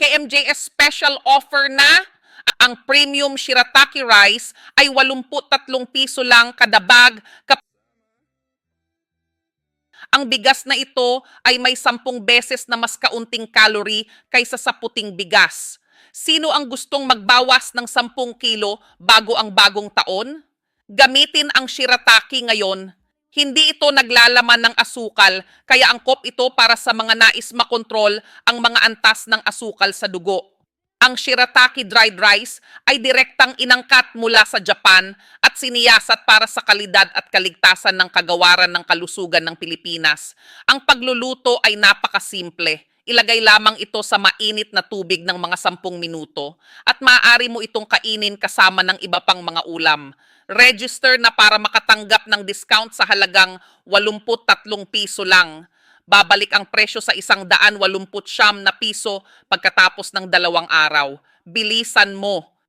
KMJS special offer na ang premium shirataki rice ay 83 piso lang kada bag. Ang bigas na ito ay may 10 beses na mas kaunting calorie kaysa sa puting bigas. Sino ang gustong magbawas ng 10 kilo bago ang bagong taon? Gamitin ang shirataki ngayon. Hindi ito naglalaman ng asukal, kaya angkop ito para sa mga nais makontrol ang mga antas ng asukal sa dugo. Ang shirataki dried rice ay direktang inangkat mula sa Japan at siniyasat para sa kalidad at kaligtasan ng kagawaran ng kalusugan ng Pilipinas. Ang pagluluto ay napakasimple. Ilagay lamang ito sa mainit na tubig ng mga 10 minuto at maaari mo itong kainin kasama ng iba pang mga ulam. Register na para makatanggap ng discount sa halagang 83 piso lang. Babalik ang presyo sa 189 na piso pagkatapos ng 2 araw. Bilisan mo!